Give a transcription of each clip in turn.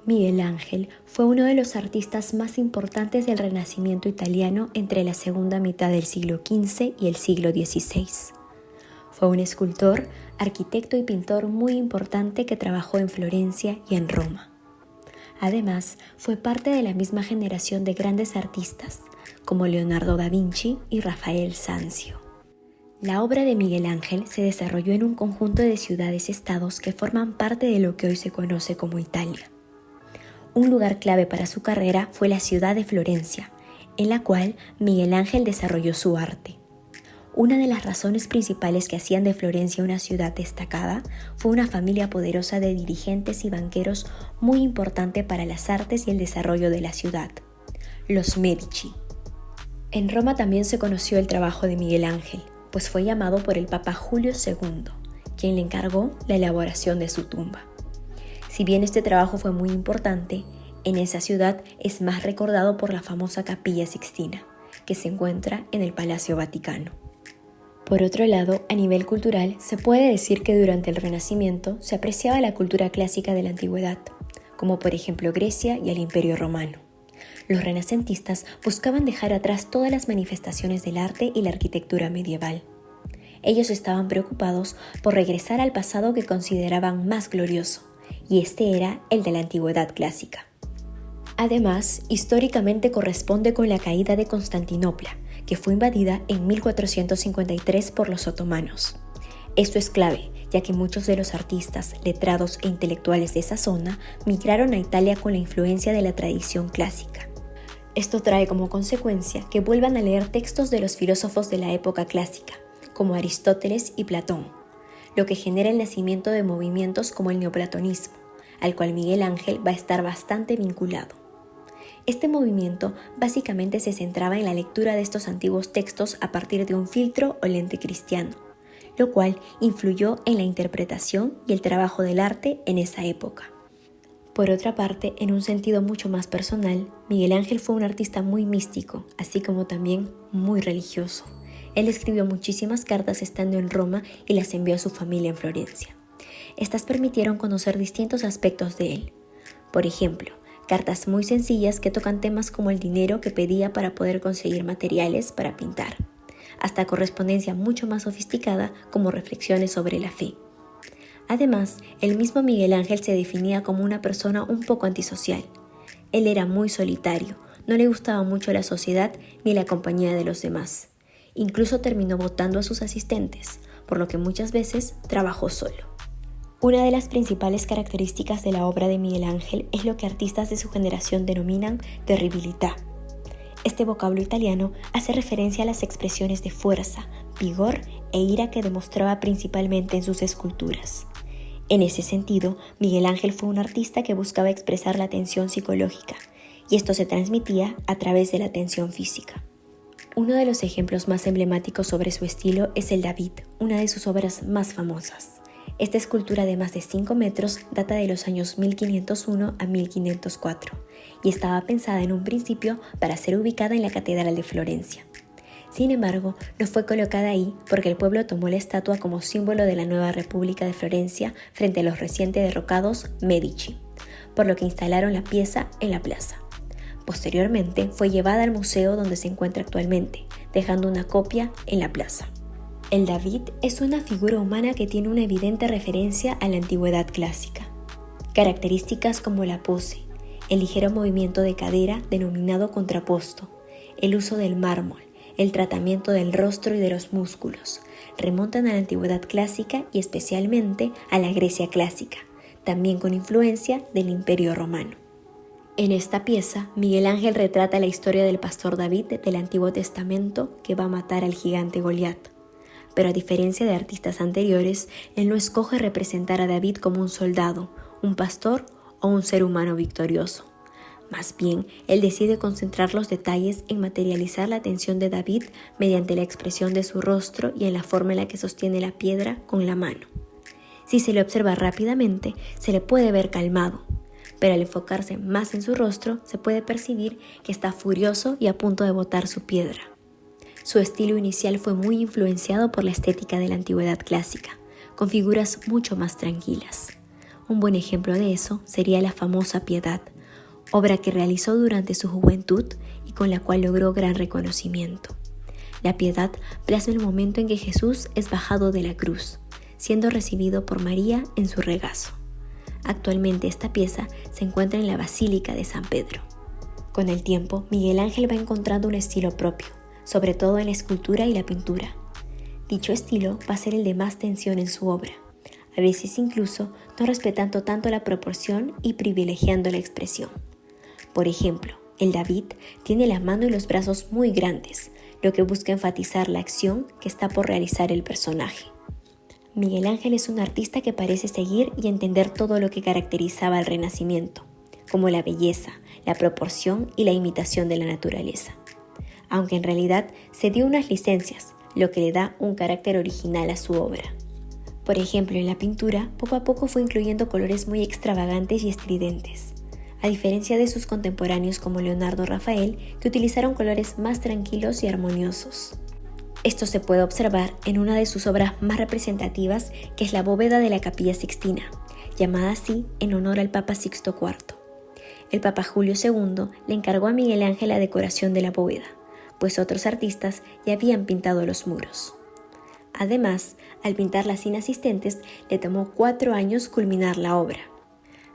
Miguel Ángel fue uno de los artistas más importantes del Renacimiento italiano entre la segunda mitad del siglo XV y el siglo XVI. Fue un escultor, arquitecto y pintor muy importante que trabajó en Florencia y en Roma. Además, fue parte de la misma generación de grandes artistas, como Leonardo da Vinci y Rafael Sanzio. La obra de Miguel Ángel se desarrolló en un conjunto de ciudades-estados que forman parte de lo que hoy se conoce como Italia. Un lugar clave para su carrera fue la ciudad de Florencia, en la cual Miguel Ángel desarrolló su arte. Una de las razones principales que hacían de Florencia una ciudad destacada fue una familia poderosa de dirigentes y banqueros muy importante para las artes y el desarrollo de la ciudad, los Medici. En Roma también se conoció el trabajo de Miguel Ángel, pues fue llamado por el Papa Julio II, quien le encargó la elaboración de su tumba. Si bien este trabajo fue muy importante, en esa ciudad es más recordado por la famosa Capilla Sixtina, que se encuentra en el Palacio Vaticano. Por otro lado, a nivel cultural, se puede decir que durante el Renacimiento se apreciaba la cultura clásica de la antigüedad, como por ejemplo Grecia y el Imperio Romano. Los renacentistas buscaban dejar atrás todas las manifestaciones del arte y la arquitectura medieval. Ellos estaban preocupados por regresar al pasado que consideraban más glorioso, y este era el de la antigüedad clásica. Además, históricamente corresponde con la caída de Constantinopla, que fue invadida en 1453 por los otomanos. Esto es clave, ya que muchos de los artistas, letrados e intelectuales de esa zona migraron a Italia con la influencia de la tradición clásica. Esto trae como consecuencia que vuelvan a leer textos de los filósofos de la época clásica, como Aristóteles y Platón, lo que genera el nacimiento de movimientos como el neoplatonismo, al cual Miguel Ángel va a estar bastante vinculado. Este movimiento básicamente se centraba en la lectura de estos antiguos textos a partir de un filtro o lente cristiano, lo cual influyó en la interpretación y el trabajo del arte en esa época. Por otra parte, en un sentido mucho más personal, Miguel Ángel fue un artista muy místico, así como también muy religioso. Él escribió muchísimas cartas estando en Roma y las envió a su familia en Florencia. Estas permitieron conocer distintos aspectos de él. Por ejemplo, cartas muy sencillas que tocan temas como el dinero que pedía para poder conseguir materiales para pintar, hasta correspondencia mucho más sofisticada como reflexiones sobre la fe. Además, el mismo Miguel Ángel se definía como una persona un poco antisocial. Él era muy solitario, no le gustaba mucho la sociedad ni la compañía de los demás. Incluso terminó votando a sus asistentes, por lo que muchas veces trabajó solo. Una de las principales características de la obra de Miguel Ángel es lo que artistas de su generación denominan terribilità. Este vocablo italiano hace referencia a las expresiones de fuerza, vigor e ira que demostraba principalmente en sus esculturas. En ese sentido, Miguel Ángel fue un artista que buscaba expresar la tensión psicológica, y esto se transmitía a través de la tensión física. Uno de los ejemplos más emblemáticos sobre su estilo es el David, una de sus obras más famosas. Esta escultura de más de 5 metros data de los años 1501 a 1504 y estaba pensada en un principio para ser ubicada en la Catedral de Florencia. Sin embargo, no fue colocada ahí porque el pueblo tomó la estatua como símbolo de la nueva República de Florencia frente a los recién derrocados Medici, por lo que instalaron la pieza en la plaza. Posteriormente fue llevada al museo donde se encuentra actualmente, dejando una copia en la plaza. El David es una figura humana que tiene una evidente referencia a la antigüedad clásica. Características como la pose, el ligero movimiento de cadera denominado contrapposto, el uso del mármol, el tratamiento del rostro y de los músculos, remontan a la antigüedad clásica y especialmente a la Grecia clásica, también con influencia del Imperio Romano. En esta pieza, Miguel Ángel retrata la historia del pastor David del Antiguo Testamento que va a matar al gigante Goliat. Pero a diferencia de artistas anteriores, él no escoge representar a David como un soldado, un pastor o un ser humano victorioso. Más bien, él decide concentrar los detalles en materializar la atención de David mediante la expresión de su rostro y en la forma en la que sostiene la piedra con la mano. Si se le observa rápidamente, se le puede ver calmado, pero al enfocarse más en su rostro, se puede percibir que está furioso y a punto de botar su piedra. Su estilo inicial fue muy influenciado por la estética de la antigüedad clásica, con figuras mucho más tranquilas. Un buen ejemplo de eso sería la famosa Piedad, obra que realizó durante su juventud y con la cual logró gran reconocimiento. La Piedad plasma el momento en que Jesús es bajado de la cruz, siendo recibido por María en su regazo. Actualmente esta pieza se encuentra en la Basílica de San Pedro. Con el tiempo, Miguel Ángel va encontrando un estilo propio, sobre todo en la escultura y la pintura. Dicho estilo va a ser el de más tensión en su obra, a veces incluso no respetando tanto la proporción y privilegiando la expresión. Por ejemplo, el David tiene la mano y los brazos muy grandes, lo que busca enfatizar la acción que está por realizar el personaje. Miguel Ángel es un artista que parece seguir y entender todo lo que caracterizaba al Renacimiento, como la belleza, la proporción y la imitación de la naturaleza. Aunque en realidad se dio unas licencias, lo que le da un carácter original a su obra. Por ejemplo, en la pintura, poco a poco fue incluyendo colores muy extravagantes y estridentes, a diferencia de sus contemporáneos como Leonardo o Rafael, que utilizaron colores más tranquilos y armoniosos. Esto se puede observar en una de sus obras más representativas, que es la bóveda de la Capilla Sixtina, llamada así en honor al Papa Sixto IV. El Papa Julio II le encargó a Miguel Ángel la decoración de la bóveda, pues otros artistas ya habían pintado los muros. Además, al pintarla sin asistentes, le tomó 4 años culminar la obra.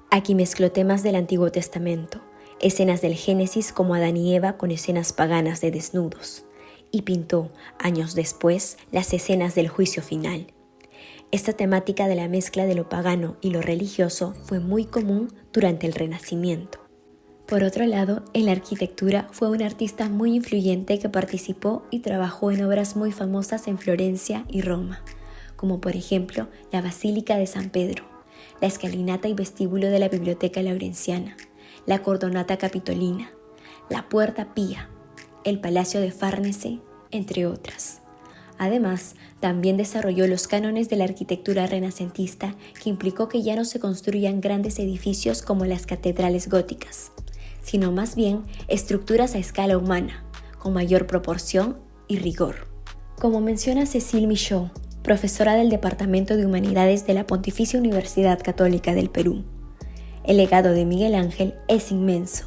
Aquí mezcló temas del Antiguo Testamento, escenas del Génesis como Adán y Eva con escenas paganas de desnudos, y pintó, años después, las escenas del juicio final. Esta temática de la mezcla de lo pagano y lo religioso fue muy común durante el Renacimiento. Por otro lado, en la arquitectura fue un artista muy influyente que participó y trabajó en obras muy famosas en Florencia y Roma, como por ejemplo la Basílica de San Pedro, la escalinata y vestíbulo de la Biblioteca Laurenciana, la Cordonata Capitolina, la Puerta Pía, el Palacio de Farnese, entre otras. Además, también desarrolló los cánones de la arquitectura renacentista, que implicó que ya no se construyan grandes edificios como las catedrales góticas, sino más bien estructuras a escala humana, con mayor proporción y rigor. Como menciona Cécile Michaud, profesora del Departamento de Humanidades de la Pontificia Universidad Católica del Perú, el legado de Miguel Ángel es inmenso.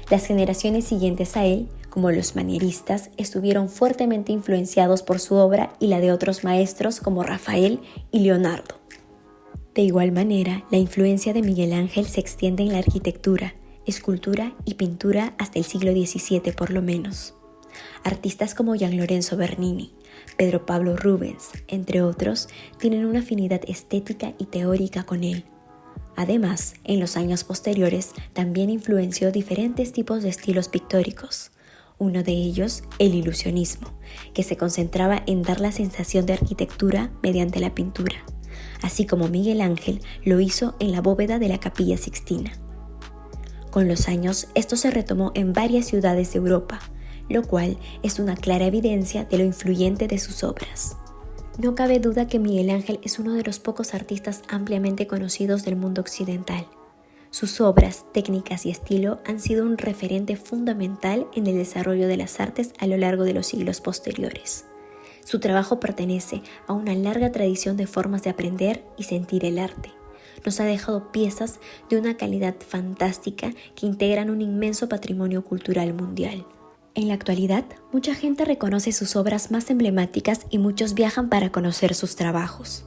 Las generaciones siguientes a él, como los manieristas, estuvieron fuertemente influenciados por su obra y la de otros maestros como Rafael y Leonardo. De igual manera, la influencia de Miguel Ángel se extiende en la arquitectura, escultura y pintura hasta el siglo XVII por lo menos. Artistas como Gian Lorenzo Bernini, Pedro Pablo Rubens, entre otros, tienen una afinidad estética y teórica con él. Además, en los años posteriores también influenció diferentes tipos de estilos pictóricos. Uno de ellos, el ilusionismo, que se concentraba en dar la sensación de arquitectura mediante la pintura, así como Miguel Ángel lo hizo en la bóveda de la Capilla Sixtina. Con los años, esto se retomó en varias ciudades de Europa, lo cual es una clara evidencia de lo influyente de sus obras. No cabe duda que Miguel Ángel es uno de los pocos artistas ampliamente conocidos del mundo occidental. Sus obras, técnicas y estilo han sido un referente fundamental en el desarrollo de las artes a lo largo de los siglos posteriores. Su trabajo pertenece a una larga tradición de formas de aprender y sentir el arte. Nos ha dejado piezas de una calidad fantástica que integran un inmenso patrimonio cultural mundial. En la actualidad, mucha gente reconoce sus obras más emblemáticas y muchos viajan para conocer sus trabajos.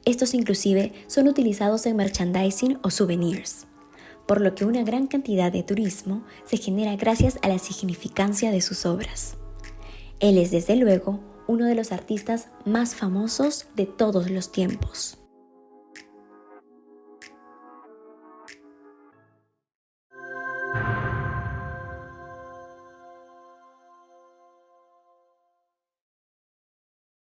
Estos inclusive son utilizados en merchandising o souvenirs, por lo que una gran cantidad de turismo se genera gracias a la significancia de sus obras. Él es desde luego uno de los artistas más famosos de todos los tiempos.